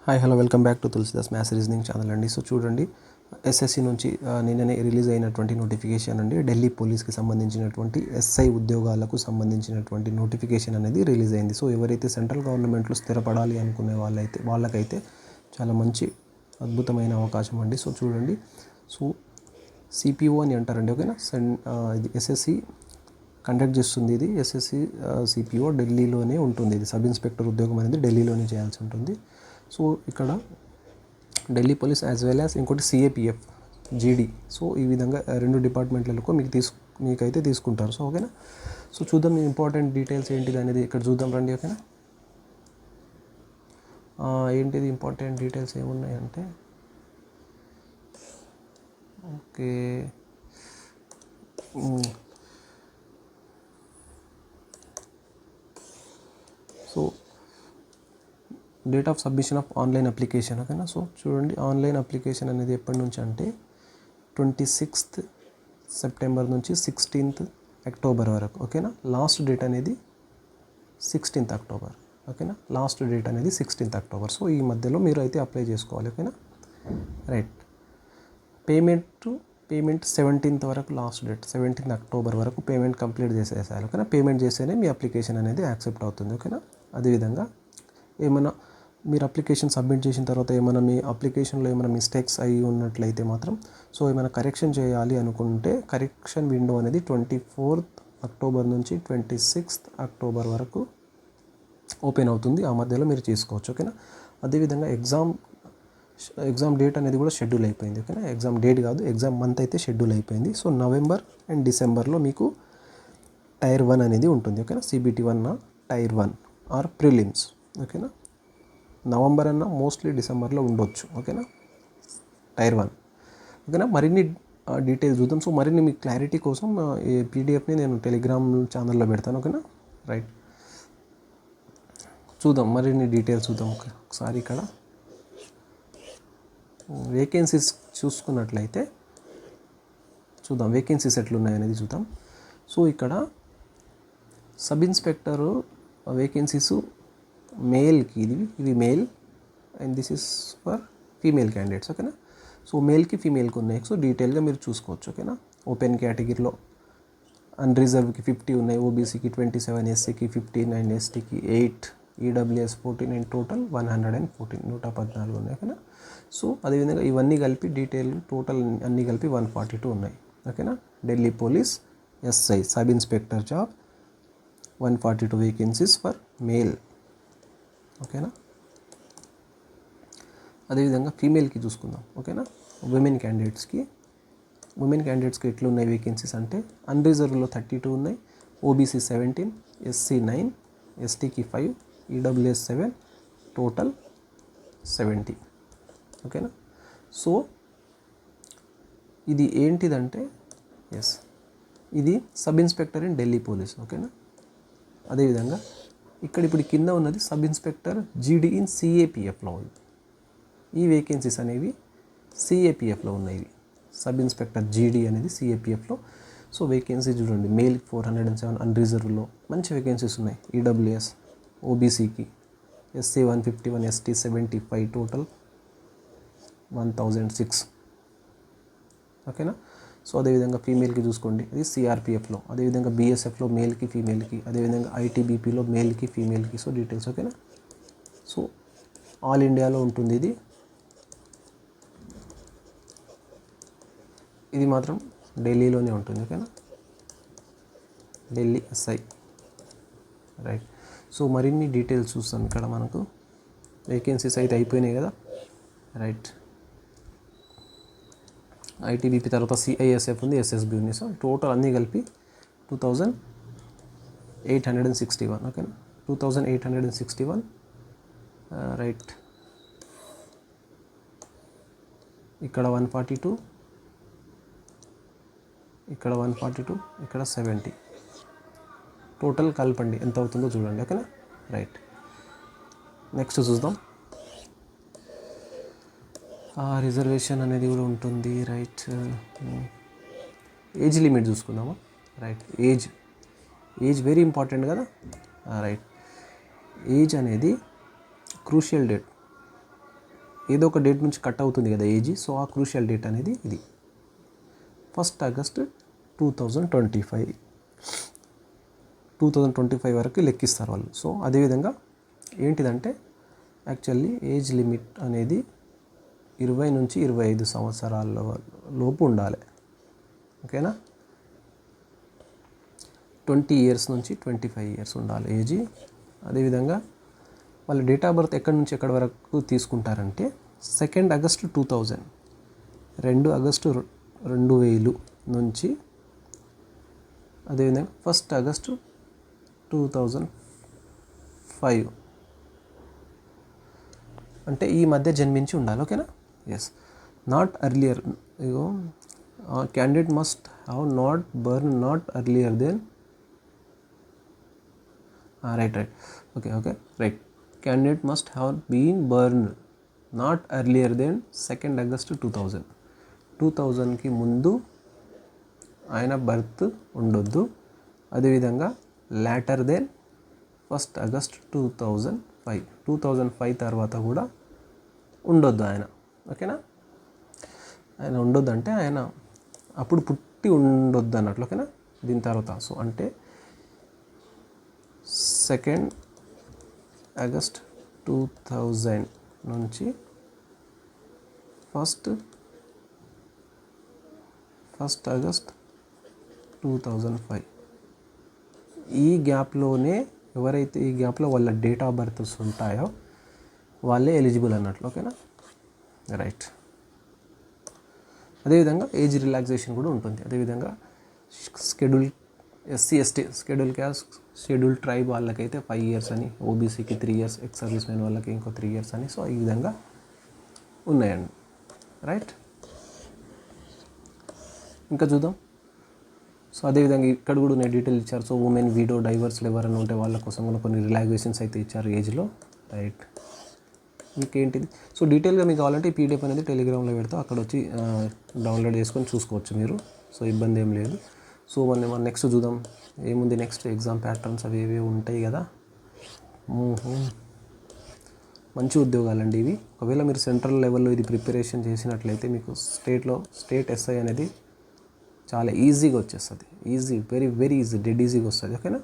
Hi hello welcome back to Tulasidas maths reasoning channel అండి. So చూడండి, SSC నుంచి నిన్ననే రిలీజ్ అయినటువంటి నోటిఫికేషన్ అండి. ఢిల్లీ పోలీస్కి సంబంధించినటువంటి ఎస్ఐ ఉద్యోగాలకు సంబంధించినటువంటి నోటిఫికేషన్ అనేది రిలీజ్ అయింది. సో ఎవరైతే సెంట్రల్ గవర్నమెంట్లో స్థిరపడాలి అనుకునే వాళ్ళకైతే చాలా మంచి అద్భుతమైన అవకాశం అండి. సో చూడండి, సో సిపిఓ అని అంటారండి, ఓకేనా. ఇది ఎస్ఎస్సి కండక్ట్ చేస్తుంది. ఇది ఎస్ఎస్సి సిపిఓ ఢిల్లీలోనే ఉంటుంది. ఇది సబ్ ఇన్స్పెక్టర్ ఉద్యోగం అనేది ఢిల్లీలోనే చేయాల్సి ఉంటుంది. సో ఇక్కడ Delhi police as well as ఇంకోటి సిఏపిఎఫ్ జీడీ. సో ఈ విధంగా రెండు డిపార్ట్మెంట్లకు మీకైతే తీసుకుంటారు. సో ఓకేనా. సో చూద్దాం ఇంపార్టెంట్ డీటెయిల్స్ ఏంటిది అనేది ఇక్కడ చూద్దాం రండి, ఓకేనా. ఏంటిది ఇంపార్టెంట్ డీటెయిల్స్ ఏమున్నాయంటే, okay, so date of submission of online application, ఓకేనా. సో చూడండి, ఆన్లైన్ అప్లికేషన్ అనేది ఎప్పటి నుంచి అంటే 26th సెప్టెంబర్ నుంచి 16th అక్టోబర్ వరకు, ఓకేనా. లాస్ట్ డేట్ అనేది 16th అక్టోబర్, ఓకేనా. లాస్ట్ డేట్ అనేది 16th అక్టోబర్. సో ఈ మధ్యలో మీరు అయితే అప్లై చేసుకోవాలి, ఓకేనా. రైట్. పేమెంట్ 17th వరకు లాస్ట్ డేట్, 17th అక్టోబర్ వరకు పేమెంట్ కంప్లీట్ చేసేసారు, ఓకేనా. పేమెంట్ చేస్తేనే మీ అప్లికేషన్ అనేది యాక్సెప్ట్ అవుతుంది, ఓకేనా. అదేవిధంగా ఏమైనా మీరు అప్లికేషన్ సబ్మిట్ చేసిన తర్వాత ఏమైనా మీ అప్లికేషన్లో ఏమైనా మిస్టేక్స్ అయ్యి ఉన్నట్లయితే మాత్రం, సో ఏమైనా కరెక్షన్ చేయాలి అనుకుంటే కరెక్షన్ విండో అనేది 24th అక్టోబర్ నుంచి 26th అక్టోబర్ వరకు ఓపెన్ అవుతుంది. ఆ మధ్యలో మీరు చేసుకోవచ్చు, ఓకేనా. అదేవిధంగా ఎగ్జామ్ డేట్ అనేది కూడా షెడ్యూల్ అయిపోయింది, ఓకేనా. ఎగ్జామ్ డేట్ కాదు, ఎగ్జామ్ మంత్ అయితే షెడ్యూల్ అయిపోయింది. సో నవంబర్ అండ్ డిసెంబర్లో మీకు టైర్ 1 అనేది ఉంటుంది, ఓకేనా. CBT 1 టైర్ 1 ఆర్ ప్రిలిమ్స్, ఓకేనా. నవంబర్ అన్న మోస్ట్లీ డిసెంబర్లో ఉండొచ్చు, ఓకేనా. టైర్ 1, ఓకేనా. మరిన్ని డీటెయిల్స్ చూద్దాం. సో మరిన్ని మీ క్లారిటీ కోసం ఈ పీడిఎఫ్ని నేను టెలిగ్రామ్ ఛానల్లో పెడతాను, ఓకేనా. రైట్. చూద్దాం మరిన్ని డీటెయిల్స్ చూద్దాం ఒకసారి. ఇక్కడ వేకెన్సీస్ చూసుకున్నట్లయితే చూద్దాం వేకెన్సీస్ ఎట్లున్నాయనేది చూద్దాం. సో ఇక్కడ సబ్ ఇన్స్పెక్టరు వేకెన్సీస్ మేల్కి ఇది male and this is for female candidates, ఓకేనా. సో మేల్కి ఫీమేల్కి ఉన్నాయి. సో డీటెయిల్గా మీరు చూసుకోవచ్చు, ఓకేనా. ఓపెన్ కేటగిరీలో అన్రిజర్వ్కి 50 ఉన్నాయి, ఓబీసీకి 27, ఎస్సీకి 59, ఎస్టీకి 8, ఈడబ్ల్యూఎస్ 14 అండ్ టోటల్ 114 114 ఉన్నాయి, ఓకేనా. సో అదేవిధంగా ఇవన్నీ కలిపి డీటెయిల్ టోటల్ అన్నీ కలిపి 142 ఉన్నాయి, ఓకేనా. Delhi police SI sub inspector job 142 vacancies for male, ఓకేనా. అదేవిధంగా ఫీమేల్కి చూసుకుందాం, ఓకేనా. ఉమెన్ క్యాండిడేట్స్కి ఎట్లున్నాయి వేకెన్సీస్ అంటే, అన్రిజర్వ్లో 32 ఉన్నాయి, ఓబీసీ 17, ఎస్సీ 9, ఎస్టీకి 5, ఈడబ్ల్యూఎస్ 7, టోటల్ 70, ఓకేనా. సో ఇది ఏంటిదంటే ఇది sub inspector in Delhi police, ఓకేనా. అదేవిధంగా ఇప్పుడు కింద ఉన్నది సబ్ ఇన్స్పెక్టర్ జీడీ ఇన్ సిఏపిఎఫ్లో ఉంది. ఈ వేకెన్సీస్ అనేవి సిఏపిఎఫ్లో ఉన్నాయి. సబ్ ఇన్స్పెక్టర్ జీడీ అనేది సిఏపిఎఫ్లో. సో వేకెన్సీ చూడండి, మేల్కి 407, అన్రిజర్వ్లో మంచి వేకెన్సీస్ ఉన్నాయి. ఈడబ్ల్యూఎస్ ఓబీసీకి ఎస్సీ 151, ఎస్టీ 75, టోటల్ 1006, ఓకేనా. సో అదేవిధంగా ఫీమేల్కి చూసుకోండి, అది సిఆర్పిఎఫ్లో. అదేవిధంగా బీఎస్ఎఫ్లో మేల్కి ఫీమేల్కి, అదేవిధంగా ఐటీబీపీలో మేల్కి ఫీమేల్కి. సో డీటెయిల్స్, ఓకేనా. సో ఆల్ ఇండియాలో ఉంటుంది ఇది మాత్రం ఢిల్లీలోనే ఉంటుంది, ఓకేనా. Delhi SI, right. సో మరిన్ని డీటెయిల్స్ చూస్తాం. ఇక్కడ మనకు వేకెన్సీస్ అయితే అయిపోయినాయి కదా, రైట్. ఐటీబీపీ తర్వాత సిఐఎస్ఎఫ్ ఉంది, ఎస్ఎస్బి ఉంది. సో టోటల్ అన్నీ కలిపి 2861, ఓకేనా. 2861, రైట్. ఇక్కడ 142, ఇక్కడ 142, ఇక్కడ 70, టోటల్ కలపండి ఎంత అవుతుందో చూడండి, ఓకేనా. రైట్. నెక్స్ట్ చూద్దాం. రిజర్వేషన్ అనేది కూడా ఉంటుంది, రైట్. ఏజ్ లిమిట్ చూసుకుందామా, రైట్. ఏజ్ వెరీ ఇంపార్టెంట్ కదా, రైట్. ఏజ్ అనేది క్రూషియల్ డేట్. ఏదో ఒక డేట్ నుంచి కట్ అవుతుంది కదా ఏజ్. సో ఆ క్రూషియల్ డేట్ అనేది ఇది 1 ఆగస్ట్ 2025 వరకు లెక్కిస్తారు వాళ్ళు. సో అదేవిధంగా ఏంటిదంటే యాక్చువల్లీ ఏజ్ లిమిట్ అనేది 20 నుంచి 25 సంవత్సరాల లోపు ఉండాలి. ఓకేనా, 20 ఇయర్స్ నుంచి 25 ఇయర్స్ ఉండాలి ఏజ్. అదేవిధంగా వాళ్ళ డేట్ ఆఫ్ బర్త్ ఎక్కడి నుంచి ఎక్కడి వరకు తీసుకుంటారంటే 2 ఆగస్టు 2000, 2 ఆగస్టు 2000 నుంచి అదేవిధంగా 1 ఆగస్టు 2005 అంటే ఈ మధ్య జన్మించి ఉండాలి. ఓకేనా, ఎస్. నాట్ ఎర్లియర్, ఇగో candidate must have not born not earlier then right right candidate must have been burned not earlier than 2 August 2000. 2000కి ముందు ఆయన బర్త్ ఉండొద్దు. అదేవిధంగా later than 1 August 2005, 2005 తర్వాత కూడా ఉండొద్దు ఆయన. ఓకేనా, ఆయన ఉండొద్దు అంటే ఆయన అప్పుడు పుట్టి ఉండొద్దు అన్నట్లు. ఓకేనా, దీని తర్వాత సో అంటే 2 ఆగస్ట్ 2000 నుంచి 1 ఆగస్ట్ 2005 ఈ గ్యాప్లోనే ఎవరైతే ఈ గ్యాప్లో వాళ్ళ డేట్ ఆఫ్ బర్త్స్ ఉంటాయో వాళ్ళే ఎలిజిబుల్ అన్నట్లు. ఓకేనా, రైట్. అదేవిధంగా ఏజ్ రిలాక్సేషన్ కూడా ఉంటుంది. అదేవిధంగా schedule SC ST, schedule caste, schedule tribe వాళ్ళకైతే 5 ఇయర్స్ అని, ఓబీసీకి 3 ఇయర్స్, ఎక్స్ సర్వీస్ మెన్ వాళ్ళకి ఇంకో 3 ఇయర్స్ అని. సో ఈ విధంగా ఉన్నాయండి. రైట్, ఇంకా చూద్దాం. సో అదేవిధంగా ఇక్కడ కూడా ఉన్నాయి డీటెయిల్ ఇచ్చారు. సో ఉమెన్, వీడో, డైవర్స్లు ఎవరైనా ఉంటే వాళ్ళ కోసం కూడా కొన్ని రిలాక్సేషన్స్ అయితే ఇచ్చారు ఏజ్లో. రైట్, ఇంకేంటిది సో డీటెయిల్గా మీకు కావాలంటే ఈ పీడిఎఫ్ అనేది టెలిగ్రామ్లో పెడతా, అక్కడ వచ్చి డౌన్లోడ్ చేసుకొని చూసుకోవచ్చు మీరు. సో ఇబ్బంది ఏం లేదు. సో మనం నెక్స్ట్ చూద్దాం ఏముంది. నెక్స్ట్ ఎగ్జామ్ ప్యాటర్న్స్ అవి ఇవి ఉంటాయి కదా. మంచి ఉద్యోగాలండి ఇవి. ఒకవేళ మీరు సెంట్రల్ లెవెల్లో ఇది ప్రిపరేషన్ చేసినట్లయితే మీకు స్టేట్ ఎస్ఐ అనేది చాలా ఈజీగా వచ్చేస్తుంది. వెరీ వెరీ ఈజీ, డెడ్ ఈజీగా వస్తుంది. ఓకేనా,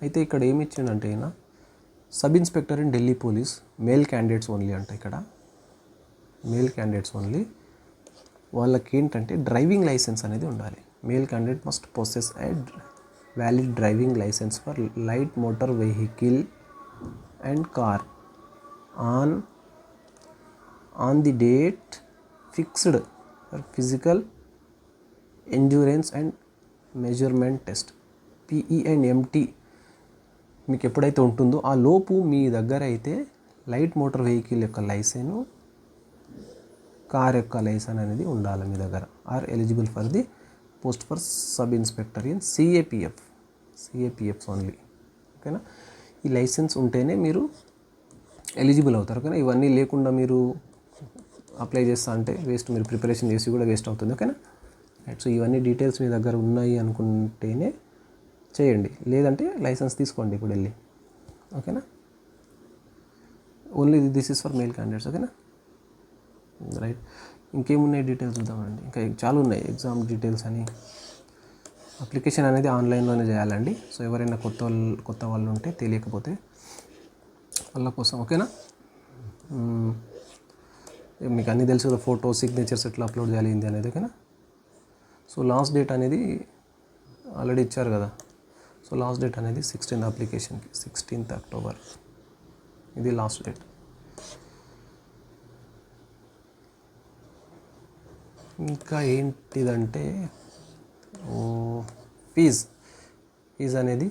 అయితే ఇక్కడ ఏమి ఇచ్చిండంటే అయినా sub inspector in Delhi police, male candidates only అంట. ఇక్కడ మేల్ క్యాండిడేట్స్ ఓన్లీ. వాళ్ళకి ఏంటంటే డ్రైవింగ్ లైసెన్స్ అనేది ఉండాలి. Male candidate must possess a valid driving licence for light motor vehicle and car on the date fixed for physical endurance and measurement test PE and MT మీకు ఎప్పుడైతే ఉంటుందో ఆ లోపు మీ దగ్గర అయితే లైట్ మోటార్ వెహికల్ యొక్క లైసెన్స్, కార్ యొక్క లైసెన్స్ అనేది ఉండాలి మీ దగ్గర. Are eligible for the post for sub inspector in CAPFs only. ఓకేనా, ఈ లైసెన్స్ ఉంటేనే మీరు ఎలిజిబుల్ అవుతారు. ఓకేనా, ఇవన్నీ లేకుండా మీరు అప్లై చేస్తా అంటే వేస్ట్, మీరు ప్రిపరేషన్ చేసి కూడా వేస్ట్ అవుతుంది. ఓకేనా, రైట్. సో ఇవన్నీ డీటెయిల్స్ మీ దగ్గర ఉన్నాయి అనుకుంటేనే చేయండి, లేదంటే లైసెన్స్ తీసుకోండి ఇప్పుడు వెళ్ళి. ఓకేనా, only this is for male candidates. ఓకేనా, రైట్. ఇంకేమున్నాయి డీటెయిల్స్ చూద్దామండి. ఇంకా చాలా ఉన్నాయి ఎగ్జామ్ డీటెయిల్స్ అని. అప్లికేషన్ అనేది ఆన్లైన్లోనే చేయాలండి. సో ఎవరైనా కొత్త వాళ్ళు ఉంటే తెలియకపోతే వాళ్ళ కోసం. ఓకేనా, మీకు అన్నీ తెలుసు కదా, ఫోటో, సిగ్నేచర్స్ ఎట్లా అప్లోడ్ చేయాలి ఏంది అనేది. ఓకేనా, సో లాస్ట్ డేట్ అనేది ఆల్రెడీ ఇచ్చారు కదా. సో లాస్ట్ డేట్ అనేది 16th అప్లికేషన్కి 16th అక్టోబర్ ఇది లాస్ట్ డేట్. ఇంకా ఏంటిదంటే ఫీజ్ అనేది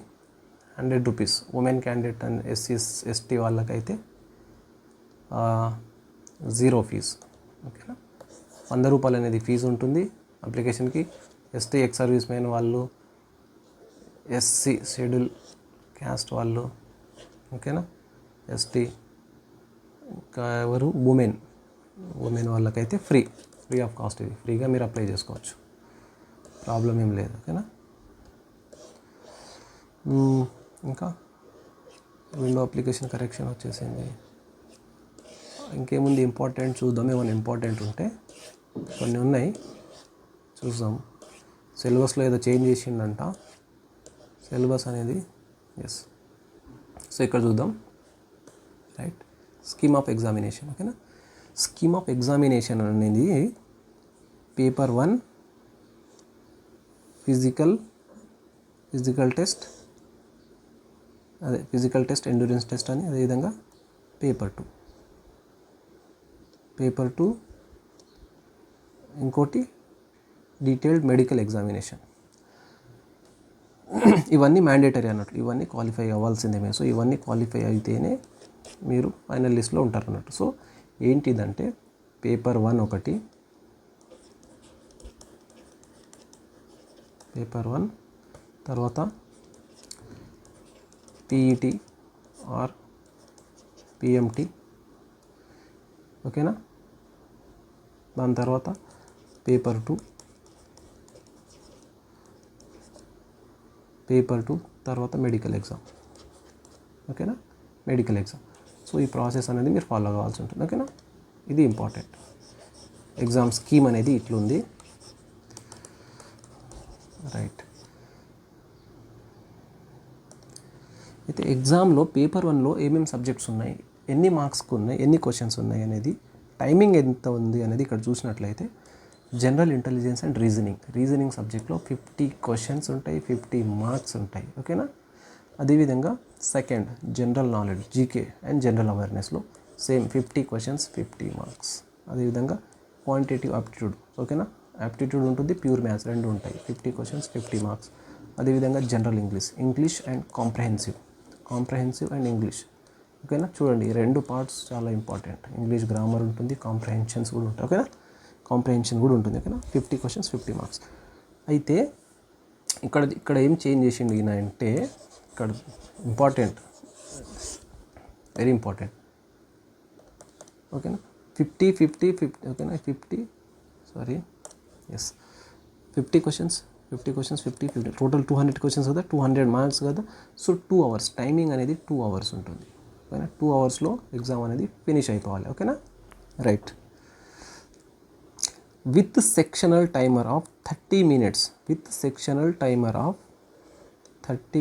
100 rupees. Women candidate and SC వాళ్ళకైతే 0 ఫీజ్. ఓకేనా, 100 రూపాయలు అనేది ఫీజు ఉంటుంది అప్లికేషన్కి. ఎస్టీ, ఎక్స్ సర్వీస్ మెన్ వాళ్ళు, ఎస్సీ షెడ్యూల్ క్యాస్ట్ వాళ్ళు, ఓకేనా, ఎస్టీ, ఇంకా ఎవరు ఉమెన్ వాళ్ళకైతే ఫ్రీ ఆఫ్ కాస్ట్. ఇది ఫ్రీగా మీరు అప్లై చేసుకోవచ్చు, ప్రాబ్లం ఏం లేదు. ఓకేనా, ఇంకా విండో అప్లికేషన్ కరెక్షన్ వచ్చేసింది. ఇంకేముంది ఇంపార్టెంట్ చూద్దాం, ఏమైనా ఇంపార్టెంట్ ఉంటే కొన్ని ఉన్నాయి చూద్దాం. సిలబస్లో ఏదో చేంజ్ చేసిండంట సిలబస్ అనేది. ఎస్, సో ఇక్కడ చూద్దాం. Right, scheme of examination. ఓకేనా, స్కీమ్ ఆఫ్ ఎగ్జామినేషన్ అనేది పేపర్ 1 ఫిజికల్ టెస్ట్, అదే ఫిజికల్ టెస్ట్, ఎండ్యూరెన్స్ టెస్ట్ అని. అదేవిధంగా పేపర్ 2 ఇంకోటి డీటెయిల్డ్ మెడికల్ ఎగ్జామినేషన్. ఇవన్నీ మ్యాండేటరీ అన్నట్టు, ఇవన్నీ క్వాలిఫై అవ్వాల్సిందే మీరు. సో ఇవన్నీ క్వాలిఫై అయితేనే మీరు ఫైనల్ లిస్ట్లో ఉంటారు అన్నట్టు. సో ఏంటిదంటే పేపర్ 1 ఒకటి, పేపర్ 1 తర్వాత పీఈటీ ఆర్ పిఎంటీ. ఓకేనా, దాని తర్వాత పేపర్ 2 తర్వాత మెడికల్ ఎగ్జామ్. ఓకేనా, మెడికల్ ఎగ్జామ్. సో ఈ ప్రాసెస్ అనేది మీరు ఫాలో కావాల్సి ఉంటుంది. ఓకేనా, ఇది ఇంపార్టెంట్. ఎగ్జామ్ స్కీమ్ అనేది ఇట్లుంది. రైట్, అయితే ఎగ్జామ్లో పేపర్ 1లో ఏమేమి సబ్జెక్ట్స్ ఉన్నాయి, ఎన్ని మార్క్స్కి ఉన్నాయి, ఎన్ని క్వశ్చన్స్ ఉన్నాయి అనేది, టైమింగ్ ఎంత ఉంది అనేది ఇక్కడ చూసినట్లయితే జనరల్ ఇంటెలిజెన్స్ అండ్ రీజనింగ్ సబ్జెక్ట్లో 50 క్వశ్చన్స్ ఉంటాయి, 50 మార్క్స్ ఉంటాయి. ఓకేనా, అదేవిధంగా second general knowledge, GK and general అవేర్నెస్లో సేమ్ 50 క్వశ్చన్స్, 50 మార్క్స్. అదేవిధంగా క్వాంటిటేటివ్ ఆప్టిట్యూడ్. ఓకేనా, ఆప్టిట్యూడ్ ఉంటుంది, ప్యూర్ మ్యాథ్స్ రెండు ఉంటాయి, 50 క్వశ్చన్స్, 50 మార్క్స్. అదేవిధంగా general English and comprehensive and English. ఓకేనా, చూడండి ఈ రెండు పార్ట్స్ చాలా ఇంపార్టెంట్. ఇంగ్లీష్ గ్రామర్ ఉంటుంది, కాంప్రహెన్షన్ కూడా ఉంటుంది. ఓకేనా, ఓకేనా, 50 క్వశ్చన్స్, 50 మార్క్స్. అయితే ఇక్కడ ఏం చేంజ్ చేసిండు ఈయన అంటే, ఇక్కడ ఇంపార్టెంట్, వెరీ ఇంపార్టెంట్. ఓకేనా, 50. ఓకేనా, 50 క్వశ్చన్స్, 50 టోటల్ 200 క్వశ్చన్స్ కదా, 200 మార్క్స్ కదా. సో 2 అవర్స్ టైమింగ్ అనేది 2 అవర్స్ ఉంటుంది. ఓకేనా, 2 అవర్స్లో ఎగ్జామ్ అనేది ఫినిష్ అయిపోవాలి. ఓకేనా, right. With sectional timer of 30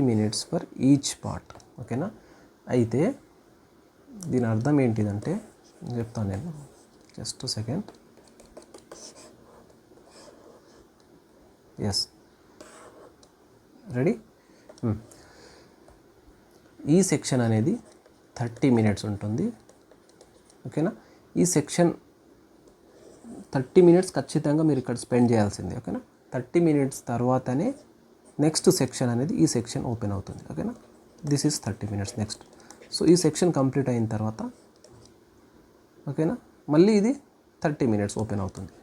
minutes for each part. ఓకేనా, అయితే దీని అర్థం ఏంటిదంటే చెప్తాను నేను, జస్ట్ సెకండ్. Yes, ready. ఈ సెక్షన్ అనేది 30 మినిట్స్ ఉంటుంది. ఓకేనా, ఈ సెక్షన్ 30 మినిట్స్ ఖచ్చితంగా మీరు ఇక్కడ స్పెండ్ చేయాల్సిందే. ఓకేనా, 30 మినిట్స్ తర్వాతనే నెక్స్ట్ సెక్షన్ అనేది ఈ సెక్షన్ ఓపెన్ అవుతుంది. ఓకేనా, this is 30 minutes next. So ఈ సెక్షన్ కంప్లీట్ అయిన తర్వాత ఓకేనా మళ్ళీ ఇది 30 మినిట్స్ ఓపెన్ అవుతుంది.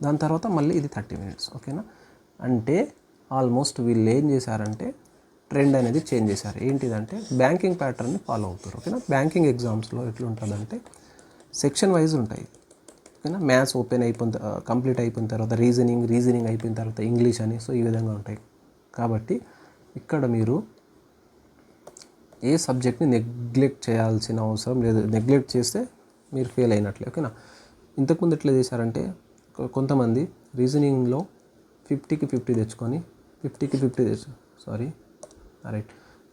దాని తర్వాత మళ్ళీ ఇది 30 మినిట్స్. ఓకేనా, అంటే ఆల్మోస్ట్ వీళ్ళు ఏం చేశారంటే ట్రెండ్ అనేది చేంజ్ చేశారు. ఏంటిదంటే బ్యాంకింగ్ ప్యాటర్న్ని ఫాలో అవుతారు. ఓకేనా, బ్యాంకింగ్ ఎగ్జామ్స్లో ఎట్లుంటుందంటే సెక్షన్ వైజ్ ఉంటాయి. ఓకేనా, మ్యాథ్స్ కంప్లీట్ అయిపోయిన తర్వాత రీజనింగ్ అయిపోయిన తర్వాత ఇంగ్లీష్ అని. సో ఈ విధంగా ఉంటాయి. కాబట్టి ఇక్కడ మీరు ఏ సబ్జెక్ట్ని నెగ్లెక్ట్ చేయాల్సిన అవసరం లేదు. నెగ్లెక్ట్ చేస్తే మీరు ఫెయిల్ అయినట్లే. ఓకేనా, ఇంతకుముందు ఎట్లా చేశారంటే కొంతమంది రీజనింగ్లో 50కి 50 తెచ్చుకొని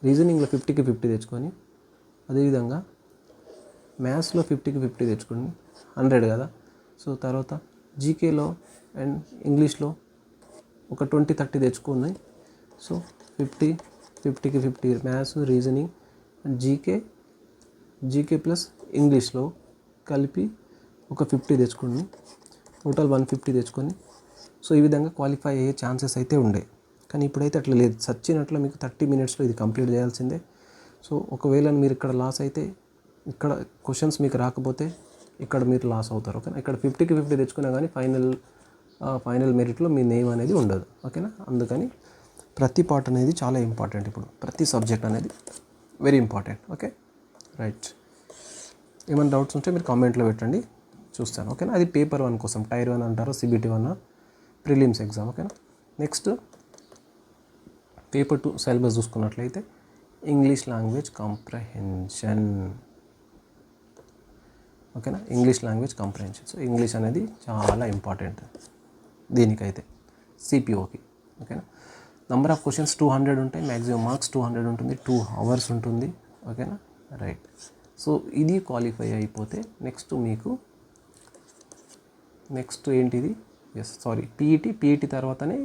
రీజనింగ్లో 50కి 50 తెచ్చుకొని, అదేవిధంగా మ్యాథ్స్లో 50కి 50 తెచ్చుకొని 100 కదా. సో తర్వాత జీకేలో అండ్ ఇంగ్లీష్లో ఒక 20-30 తెచ్చుకుంది. సో 50కి 50 maths, reasoning and GK plus ఇంగ్లీష్లో కలిపి ఒక 50 తెచ్చుకోండి. టోటల్ 150 తెచ్చుకొని సో ఈ విధంగా క్వాలిఫై అయ్యే ఛాన్సెస్ అయితే ఉండే. కానీ ఇప్పుడైతే అట్లా లేదు. సచ్చినట్లు మీకు 30 మినిట్స్లో ఇది కంప్లీట్ చేయాల్సిందే. సో ఒకవేళ మీరు ఇక్కడ లాస్ అయితే, ఇక్కడ క్వశ్చన్స్ మీకు రాకపోతే ఇక్కడ మీరు లాస్ అవుతారు. ఓకేనా, ఇక్కడ 50కి 50 తెచ్చుకున్నా కానీ ఫైనల్ మెరిట్లో మీ నేమ్ అనేది ఉండదు. ఓకేనా, అందుకని ప్రతి పార్ట్ అనేది చాలా ఇంపార్టెంట్. ఇప్పుడు ప్రతి సబ్జెక్ట్ అనేది వెరీ ఇంపార్టెంట్. Okay, right. ఏమైనా డౌట్స్ ఉంటే మీరు కామెంట్లో పెట్టండి, చూస్తాను. ఓకేనా, అది పేపర్ 1 కోసం, టైర్ 1 అంటారు, CBT 1 ప్రిలిమ్స్ ఎగ్జామ్. ఓకేనా, నెక్స్ట్ పేపర్ 2 సిలబస్ చూసుకున్నట్లయితే ఇంగ్లీష్ లాంగ్వేజ్ కాంప్రహెన్షన్. ఓకేనా. English language comprehension. So English అనేది చాలా ఇంపార్టెంట్ దీనికైతే సిపిఓకి. ఓకేనా. నెంబర్ ఆఫ్ క్వశ్చన్స్ 200 ఉంటాయి, మ్యాక్సిమం మార్క్స్ 200 ఉంటుంది, 2 hours ఉంటుంది. ఓకేనా. రైట్. సో ఇది క్వాలిఫై అయిపోతే నెక్స్ట్ ఏంటిది, పీఈటీ తర్వాతనే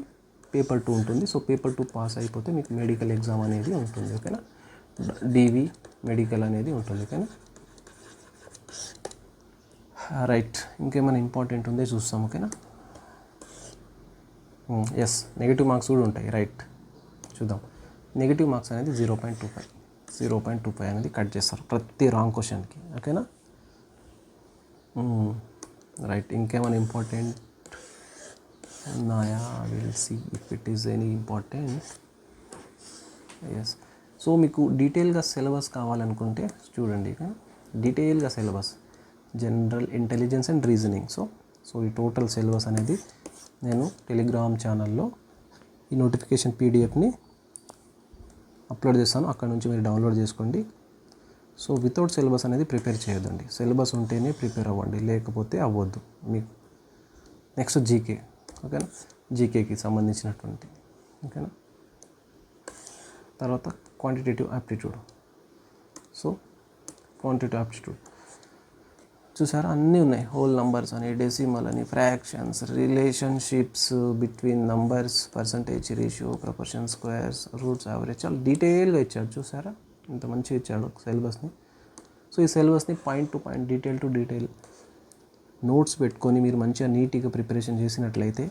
పేపర్ 2 ఉంటుంది. సో పేపర్ 2 పాస్ అయిపోతే మీకు మెడికల్ ఎగ్జామ్ అనేది ఉంటుంది. ఓకేనా. డివి మెడికల్ అనేది ఉంటుంది. ఓకేనా. రైట్. ఇంకేమైనా ఇంపార్టెంట్ ఉందే చూస్తాం. ఓకేనా. నెగిటివ్ మార్క్స్ కూడా ఉంటాయి. రైట్, చూద్దాం. నెగిటివ్ మార్క్స్ అనేది 0.25 అనేది కట్ చేస్తారు ప్రతి రాంగ్ క్వశ్చన్కి. ఓకేనా. రైట్. ఇంకేమైనా ఇంపార్టెంట్ ఉన్నాయా? Will see if it is any important. Yes. So మీకు డీటెయిల్గా సిలబస్ కావాలనుకుంటే చూడండి. డీటెయిల్గా syllabus general intelligence and reasoning. So ఈ టోటల్ సిలబస్ అనేది నేను టెలిగ్రామ్ ఛానల్లో ఈ నోటిఫికేషన్ పీడిఎఫ్ని అప్లోడ్ చేస్తాను, అక్కడ నుంచి మీరు డౌన్లోడ్ చేసుకోండి. సో వితౌట్ సిలబస్ అనేది ప్రిపేర్ చేయొద్దండి. సిలబస్ ఉంటేనే ప్రిపేర్ అవ్వండి, లేకపోతే అవ్వద్దు. మీకు నెక్స్ట్ జీకే. ఓకేనా. జీకేకి సంబంధించినటువంటి. ఓకేనా. తర్వాత quantitative aptitude. So quantitative aptitude చూసారా, అన్నీ ఉన్నాయి. హోల్ నంబర్స్ అని, డెసిమల్ అని, fractions, relationships between numbers, percentage, ratio, proportion, squares, roots, average, చాలా డీటెయిల్గా ఇచ్చాడు. చూసారా ఇంత మంచిగా ఇచ్చాడు సిలబస్ని. సో ఈ సిలబస్ని point to point, detail to detail notes పెట్టుకొని మీరు మంచిగా నీట్గా ప్రిపరేషన్ చేసినట్లయితే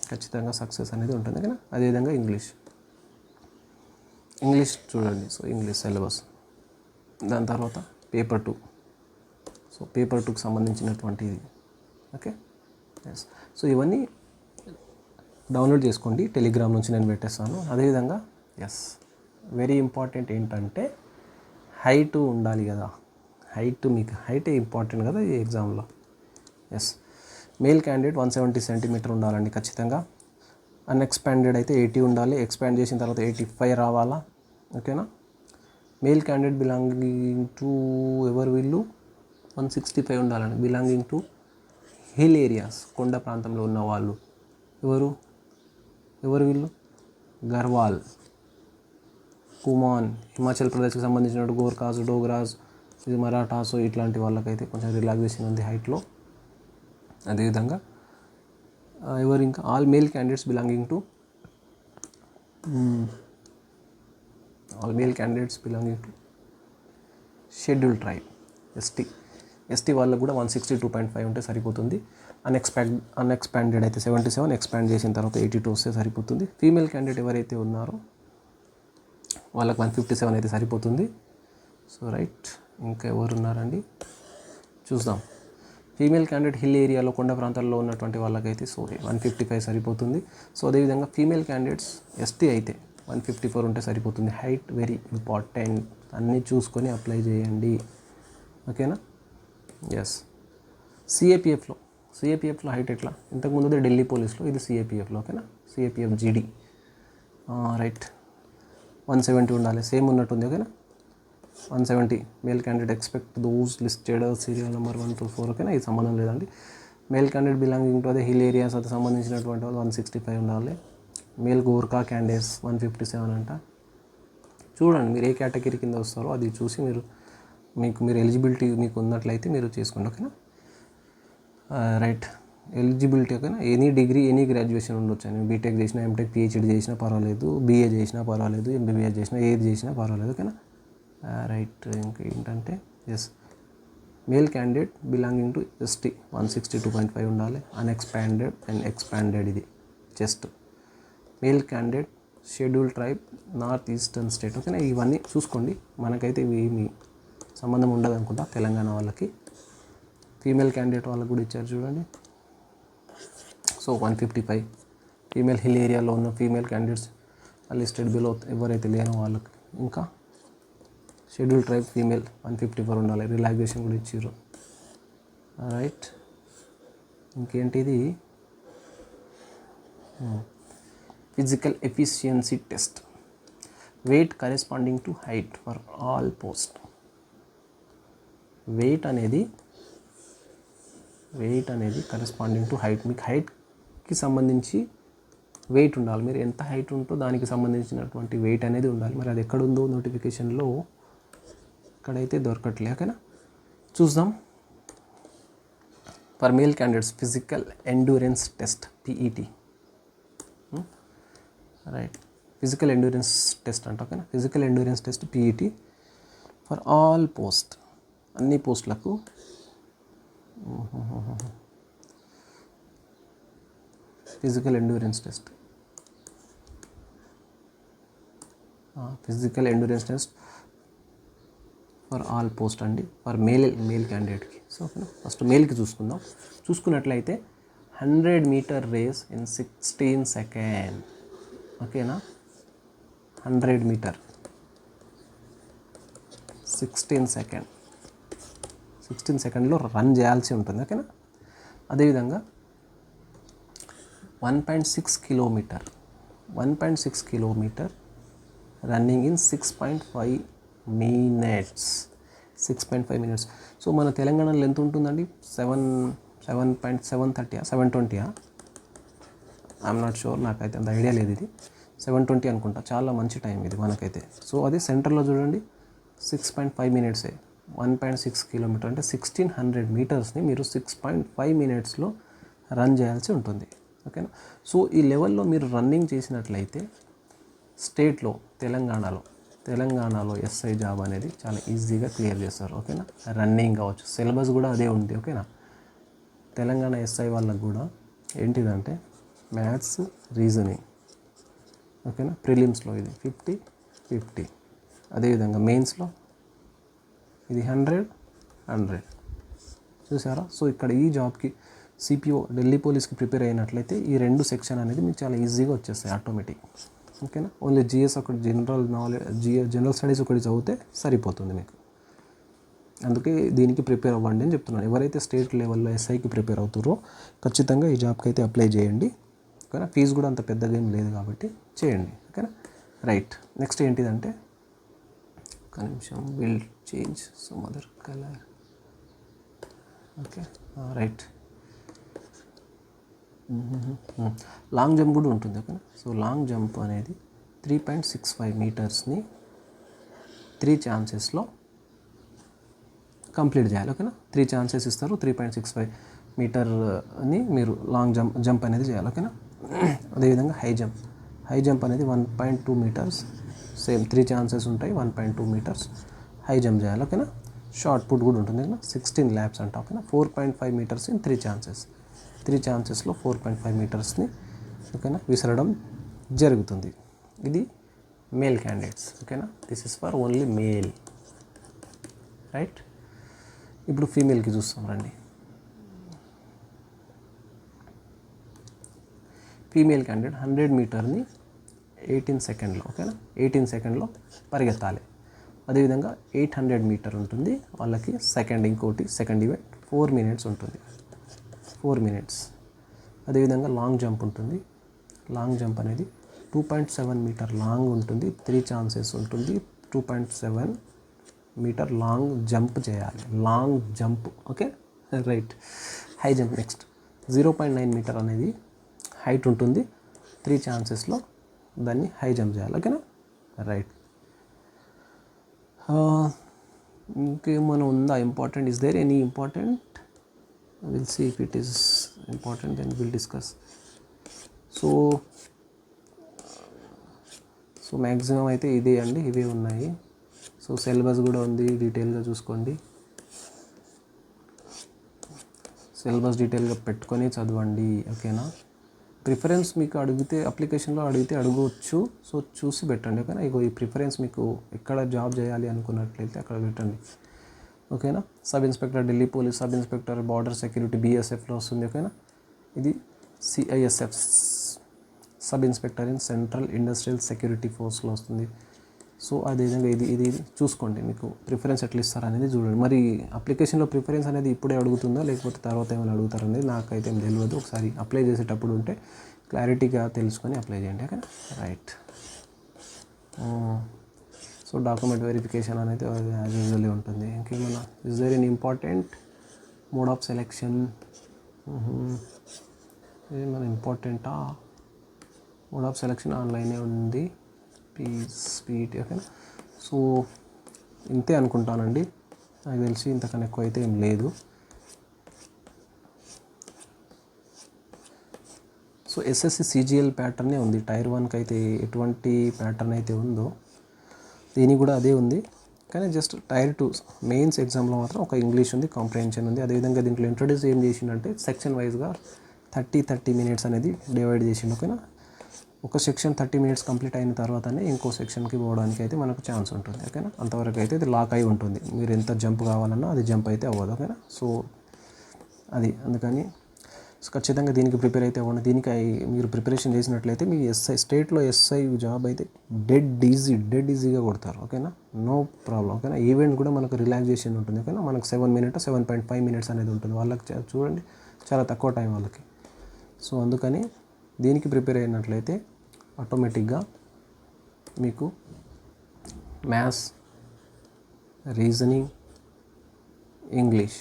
ఖచ్చితంగా సక్సెస్ అనేది ఉంటుంది కదా. అదేవిధంగా ఇంగ్లీష్ చూడండి. సో ఇంగ్లీష్ సిలబస్, దాని తర్వాత పేపర్ 2. సో పేపర్ 2కి సంబంధించినటువంటిది. ఓకే. ఎస్. సో ఇవన్నీ డౌన్లోడ్ చేసుకోండి, టెలిగ్రామ్ నుంచి నేను పెట్టేస్తాను. అదేవిధంగా వెరీ ఇంపార్టెంట్ ఏంటంటే హైట్ ఉండాలి కదా. మీకు హైటే ఇంపార్టెంట్ కదా ఈ ఎగ్జామ్లో. మేల్ క్యాండిడేట్ 170 cm ఉండాలండి ఖచ్చితంగా. అన్ఎక్స్పాండెడ్ అయితే 80 ఉండాలి, ఎక్స్పాండ్ చేసిన తర్వాత 85 రావాలా. ఓకేనా. మేల్ క్యాండిడేట్ బిలాంగింగ్ టు వీళ్ళు 165 ఉండాలండి. బిలాంగింగ్ టు హిల్ ఏరియాస్, కొండ ప్రాంతంలో ఉన్న వాళ్ళు. ఎవరు వీళ్ళు? గర్వాల్, కుమాన్, హిమాచల్ ప్రదేశ్కి సంబంధించిన గోర్ఖాస్, డోగ్రాస్, ఇది మరాఠాస్, ఇట్లాంటి వాళ్ళకైతే కొంచెం రిలాక్సేషన్ ఉంది హైట్లో. అదేవిధంగా ఇంకా all male candidates belonging to schedule tribe, ST వాళ్ళకు కూడా 162.5 ఉంటే సరిపోతుంది. అన్ఎక్స్పాండెడ్ అయితే 77, ఎక్స్పాండ్ చేసిన తర్వాత 82 వస్తే సరిపోతుంది. ఫీమేల్ క్యాండిడేట్ ఎవరైతే ఉన్నారో వాళ్ళకి 157 అయితే సరిపోతుంది. So right. ఇంకా ఎవరు ఉన్నారండి చూద్దాం. ఫీమేల్ క్యాండిడేట్ హిల్ ఏరియాలో, కొండ ప్రాంతాల్లో ఉన్నటువంటి వాళ్ళకైతే 155 సరిపోతుంది. సో అదేవిధంగా ఫీమేల్ క్యాండిడేట్స్ ఎస్టీ అయితే 154 ఉంటే సరిపోతుంది. హైట్ వెరీ ఇంపార్టెంట్, అన్నీ చూసుకొని అప్లై చేయండి. ఓకేనా. సిఏపిఎఫ్లో హైట్ ఎట్లా, ఇంతకుముందు ఢిల్లీ పోలీస్లో, ఇది సిఏపిఎఫ్లో. ఓకేనా. సిఏపిఎఫ్ జీడీ. రైట్. 170 ఉండాలి, సేమ్ ఉన్నట్టుంది. ఓకేనా. 170 male candidate expect those listed serial number 1 to 4. ఓకేనా. ఇది సంబంధం లేదండి. మేల్ క్యాండిడేట్ బిలాంగింగ్ టు అదే హిల్ ఏరియాస్ అది సంబంధించినటువంటి వాళ్ళు 165 ఉండాలి. మేల్ గోర్ఖా క్యాండిడేట్స్ 157 అంట. చూడండి మీరు ఏ కేటగిరీ కింద వస్తారో అది చూసి మీరు ఎలిజిబిలిటీ మీకు ఉన్నట్లయితే మీరు చేసుకోండి. ఓకేనా. రైట్. ఎలిజిబిలిటీ. ఓకేనా. ఎనీ డిగ్రీ, ఎనీ గ్రాడ్యుయేషన్ ఉండొచ్చు. నేను బీటెక్ చేసినా, ఎంటెక్, పిహెచ్డి చేసినా పర్వాలేదు, బీఏ చేసినా పర్వాలేదు, ఎంబీబీఎస్ చేసినా, ఏది చేసినా పర్వాలేదు. ఓకేనా. రైట్. ఇంకా ఏంటంటే male candidate belonging to ST 162.5 ఉండాలి. అన్ఎక్స్పాండెడ్ అండ్ ఎక్స్పాండెడ్ ఇది chest. Male candidate schedule tribe, north eastern state. ఓకేనా. ఇవన్నీ చూసుకోండి. మనకైతే ఇవి ఏమి సంబంధం ఉండదు అనుకుంటా తెలంగాణ వాళ్ళకి. ఫీమేల్ క్యాండిడేట్ వాళ్ళకి కూడా ఇచ్చారు చూడండి. సో 155 ఫీమేల్ హిల్ ఏరియాలో ఉన్న ఫీమేల్ క్యాండిడేట్స్ లిస్టెడ్ బిలో ఎవరైతే లేనో వాళ్ళకి. ఇంకా షెడ్యూల్ ట్రైబ్ ఫీమేల్ 154 ఉండాలి. రిలాక్సేషన్ కూడా ఇచ్చారు. రైట్. ఇంకేంటిది physical efficiency test, weight corresponding to height for all post. Weight అనేది వెయిట్ అనేది కరెస్పాండింగ్ టు హైట్. మీకు హైట్కి సంబంధించి వెయిట్ ఉండాలి. మీరు ఎంత హైట్ ఉంటో దానికి సంబంధించినటువంటి వెయిట్ అనేది ఉండాలి. మరి అది ఎక్కడ ఉందో నోటిఫికేషన్లో ఇక్కడైతే దొరకట్లే. ఓకేనా, చూద్దాం. For male candidates physical endurance test PET, right, physical endurance test అంట. ఓకేనా, physical endurance test PET for all post, అన్ని పోస్టులకు. Physical endurance test, physical endurance test for all post అండి, ఫర్ మేల్ క్యాండిడేట్కి. సో ఓకేనా, ఫస్ట్ మేల్కి చూసుకున్నట్లయితే 100 metre race in 16 second. ఓకేనా, 100 metre 16 సెకండ్లో run చేయాల్సి ఉంటుంది. ఓకేనా, అదేవిధంగా 1.6 kilometre running in 6.5 minutes. So మన తెలంగాణలో ఎంత ఉంటుందండి? 7.720 ఐఎమ్ నాట్ షూర్, నాకైతే అంత ఐడియా లేదు. ఇది 720 అనుకుంటా. చాలా మంచి టైం ఇది మనకైతే. సో అది సెంటర్లో చూడండి 6.5 మినిట్సే. 1.6 కిలోమీటర్ అంటే 1600 మీటర్స్ని మీరు 6.5 మినిట్స్లో రన్ చేయాల్సి ఉంటుంది. ఓకేనా, సో ఈ లెవెల్లో మీరు రన్నింగ్ చేసినట్లయితే స్టేట్లో తెలంగాణలో ఎస్ఐ జాబ్ అనేది చాలా ఈజీగా క్లియర్ చేస్తారు. ఓకేనా, రన్నింగ్ కావచ్చు, సిలబస్ కూడా అదే ఉంది. ఓకేనా, తెలంగాణ ఎస్ఐ వాళ్ళకు కూడా ఏంటిదంటే మ్యాథ్స్, రీజనింగ్. ఓకేనా, ప్రిలిమ్స్లో ఇది 50-50, అదేవిధంగా మెయిన్స్లో ఇది 100. చూసారా? సో ఇక్కడ ఈ జాబ్కి సిపిఓ ఢిల్లీ పోలీస్కి ప్రిపేర్ అయినట్లయితే ఈ 2 సెక్షన్ అనేది మీకు చాలా ఈజీగా వచ్చేస్తాయి ఆటోమేటిక్. ఓకేనా, ఓన్లీ జిఎస్ ఒకటి, జనరల్ స్టడీస్ ఒకటి చదివితే సరిపోతుంది మీకు. అందుకే దీనికి ప్రిపేర్ అవ్వండి అని చెప్తున్నాను. ఎవరైతే స్టేట్ లెవెల్లో ఎస్ఐకి ప్రిపేర్ అవుతారో ఖచ్చితంగా ఈ జాబ్కి అయితే అప్లై చేయండి. ఓకేనా, ఫీజు కూడా అంత పెద్దగా ఏం లేదు కాబట్టి చేయండి. ఓకేనా, రైట్. నెక్స్ట్ ఏంటిదంటే, ఒక నిమిషం, will change some other colour. Okay, right. Long jump కూడా ఉంటుంది. ఓకేనా, సో లాంగ్ జంప్ అనేది 3.65 మీటర్స్ని 3 ఛాన్సెస్లో కంప్లీట్ చేయాలి. ఓకేనా, 3 ఛాన్సెస్ ఇస్తారు. 3.65 మీటర్ని మీరు లాంగ్ జంప్ అనేది చేయాలి. ఓకేనా, అదేవిధంగా హై జంప్ అనేది 1.2 మీటర్స్, సేమ్ 3 ఛాన్సెస్ ఉంటాయి. 1.2 మీటర్స్ హై జంప్ చేయాలి. ఓకేనా, షార్ట్ పుట్ కూడా ఉంటుంది. ఓకేనా, 16 ల్యాప్స్ అంట. ఓకేనా, 4.5 మీటర్స్ ఇన్ 3 ఛాన్సెస్లో 4.5 మీటర్స్ని ఓకేనా విసరడం జరుగుతుంది. ఇది మేల్ క్యాండిడేట్స్. ఓకేనా, this is for only male, right. ఇప్పుడు ఫీమేల్కి చూస్తాం రండి. ఫీమేల్ క్యాండిడేట్ 100 మీటర్ని 18 సెకండ్లో, ఓకేనా, 18 సెకండ్లో పరిగెత్తాలి. అదేవిధంగా 800 మీటర్ ఉంటుంది వాళ్ళకి, సెకండ్ ఈవెంట్ 4 మినిట్స్ ఉంటుంది, 4 మినిట్స్. అదేవిధంగా లాంగ్ జంప్ ఉంటుంది. లాంగ్ జంప్ అనేది 2.7 మీటర్ లాంగ్ ఉంటుంది, 3 ఛాన్సెస్ ఉంటుంది. 2.7 మీటర్ లాంగ్ జంప్ చేయాలి, long jump. Okay, right. High jump next 0.9 metre అనేది హైట్ ఉంటుంది, 3 ఛాన్సెస్లో దాన్ని హై జంప్ చేయాలి. ఓకేనా, రైట్. ఇంకేమైనా ఉందా important? Is there any important? Will see if it is important, then will discuss. So maximum అయితే ఇదే అండి, ఇవే ఉన్నాయి. సో సిలబస్ కూడా ఉంది, డీటెయిల్గా చూసుకోండి. సిలబస్ డీటెయిల్గా పెట్టుకొని చదవండి. ఓకేనా, ప్రిఫరెన్స్ మీకు అడిగితే అప్లికేషన్లో అడగవచ్చు. సో చూసి పెట్టండి. ఓకేనా, ఇగో ఈ ప్రిఫరెన్స్ మీకు ఎక్కడ జాబ్ చేయాలి అనుకున్నట్లయితే అక్కడ పెట్టండి. ఓకేనా, sub inspector Delhi police, sub inspector border security బీఎస్ఎఫ్లో వస్తుంది. ఓకేనా, ఇది CISF sub inspector in central industrial security ఫోర్స్లో వస్తుంది. సో అదేవిధంగా ఇది చూసుకోండి, మీకు ప్రిఫరెన్స్ ఎట్లా ఇస్తారు అనేది చూడండి. మరి అప్లికేషన్లో ప్రిఫరెన్స్ అనేది ఇప్పుడే అడుగుతుందా లేకపోతే తర్వాత ఏమైనా అడుగుతారనేది నాకైతే ఏం తెలియదు. ఒకసారి అప్లై చేసేటప్పుడు ఉంటే క్లారిటీగా తెలుసుకొని అప్లై చేయండి. Okay, right. So document verification అనేది యాజ్ యూజువల్లీ ఉంటుంది. ఇంకేమైనా is there an important? Mode of selection, ఇది మన ఇంపార్టెంటా? మోడ్ ఆఫ్ సెలెక్షన్ ఆన్లైనే ఉంది. పీఈటీ ఓకేనా. సో ఇంతే అనుకుంటానండి, నాకు తెలిసి ఇంతకన్నా ఎక్కువ అయితే ఏం లేదు. సో ఎస్ఎస్సి సిజిఎల్ ప్యాటర్నే ఉంది. టైర్ 1కి అయితే ఎటువంటి ప్యాటర్న్ అయితే ఉందో దీనికి కూడా అదే ఉంది. కానీ జస్ట్ టైర్ 2 మెయిన్స్ ఎగ్జామ్లో మాత్రం ఒక ఇంగ్లీష్ ఉంది, కాంప్రిహెన్షన్ ఉంది. అదేవిధంగా దీంట్లో ఇంట్రొడ్యూస్ ఏం చేసిండంటే సెక్షన్ వైజ్గా 30 మినిట్స్ అనేది డివైడ్ చేసిండు ఓకేనా. ఒక సెక్షన్ 30 మినిట్స్ కంప్లీట్ అయిన తర్వాతనే ఇంకో సెక్షన్కి పోవడానికి అయితే మనకు ఛాన్స్ ఉంటుంది ఓకేనా. అంతవరకు అయితే ఇది లాక్ అయి ఉంటుంది. మీరు ఎంత జంప్ కావాలన్నా అది జంప్ అయితే అవ్వదు ఓకేనా. సో అది అందుకని ఖచ్చితంగా దీనికి ప్రిపేర్ అయితే అవ్వండి. దీనికి మీరు ప్రిపరేషన్ చేసినట్లయితే మీ స్టేట్లో ఎస్ఐ జాబ్ అయితే డెడ్ ఈజీగా కొడతారు ఓకేనా. నో ప్రాబ్లం ఓకేనా. ఈవెంట్ కూడా మనకు రిలాక్సేషన్ ఉంటుంది ఓకేనా. మనకు 7.5 మినిట్స్ అనేది ఉంటుంది. వాళ్ళకి చూడండి చాలా తక్కువ టైం వాళ్ళకి. సో అందుకని దీనికి ప్రిపేర్ అయినట్లయితే ఆటోమేటిక్గా మీకు మ్యాథ్స్, రీజనింగ్, ఇంగ్లీష్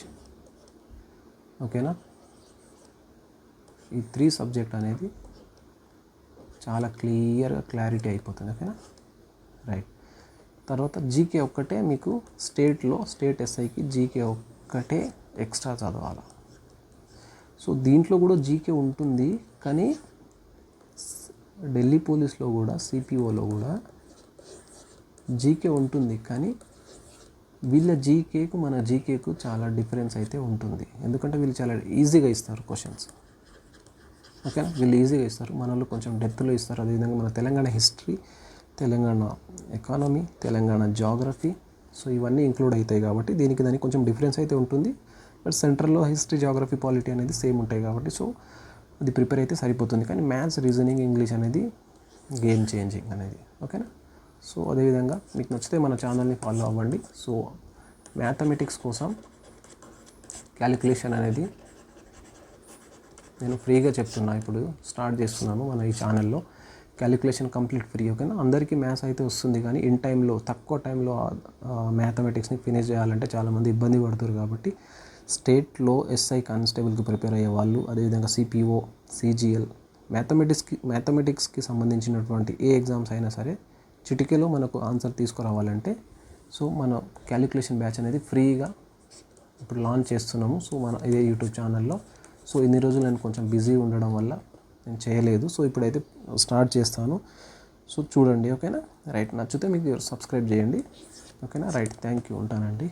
ఓకేనా, ఈ 3 సబ్జెక్ట్ అనేది చాలా క్లారిటీ అయిపోతుంది ఓకేనా. రైట్. తర్వాత జీకే ఒక్కటే మీకు స్టేట్ ఎస్ఐకి జీకే ఒక్కటే ఎక్స్ట్రా చదవాలి. సో దీంట్లో కూడా జీకే ఉంటుంది, కానీ ఢిల్లీ పోలీస్లో కూడా సిపిఓలో కూడా జీకే ఉంటుంది. కానీ వీళ్ళ జీకేకు మన జీకేకు చాలా డిఫరెన్స్ అయితే ఉంటుంది. ఎందుకంటే వీళ్ళు చాలా ఈజీగా ఇస్తారు క్వశ్చన్స్ ఓకేనా. వీళ్ళు ఈజీగా ఇస్తారు, మన వాళ్ళు కొంచెం డెప్త్లో ఇస్తారు. అదేవిధంగా మన Telangana history, Telangana economy, Telangana geography, so ఇవన్నీ ఇంక్లూడ్ అవుతాయి కాబట్టి దానికి కొంచెం డిఫరెన్స్ అయితే ఉంటుంది. బట్ సెంట్రల్లో హిస్టరీ, జాగ్రఫీ, పాలిటీ అనేది సేమ్ ఉంటాయి కాబట్టి సో అది ప్రిపేర్ అయితే సరిపోతుంది. కానీ మ్యాథ్స్, రీజనింగ్, ఇంగ్లీష్ అనేది గేమ్ చేంజింగ్ అనేది ఓకేనా. సో అదేవిధంగా మీకు నచ్చితే మన ఛానల్ని ఫాలో అవ్వండి. సో మ్యాథమెటిక్స్ కోసం క్యాలిక్యులేషన్ అనేది నేను ఫ్రీగా చెప్తున్నా, ఇప్పుడు స్టార్ట్ చేస్తున్నాను మన ఈ ఛానల్లో. క్యాలిక్యులేషన్ కంప్లీట్ ఫ్రీ ఓకేనా. అందరికీ మ్యాథ్స్ అయితే వస్తుంది, కానీ తక్కువ టైంలో మ్యాథమెటిక్స్ని ఫినిష్ చేయాలంటే చాలామంది ఇబ్బంది పడుతారు. కాబట్టి స్టేట్లో ఎస్ఐ కానిస్టేబుల్కి ప్రిపేర్ అయ్యే వాళ్ళు, అదేవిధంగా సిపిఓ, సిజిఎల్, మ్యాథమెటిక్స్కి సంబంధించినటువంటి ఏ ఎగ్జామ్స్ అయినా సరే చిటికెలో మనకు ఆన్సర్ తీసుకురావాలంటే సో మన క్యాలిక్యులేషన్ బ్యాచ్ అనేది ఫ్రీగా ఇప్పుడు లాంచ్ చేస్తున్నాము. సో మన ఇదే యూట్యూబ్ ఛానల్లో. సో ఇన్ని రోజులు నేను కొంచెం బిజీ ఉండడం వల్ల నేను చేయలేదు. సో ఇప్పుడైతే స్టార్ట్ చేస్తాను. సో చూడండి ఓకేనా. రైట్. నచ్చితే మీకు సబ్స్క్రైబ్ చేయండి ఓకేనా. రైట్. Thank you. ఉంటానండి.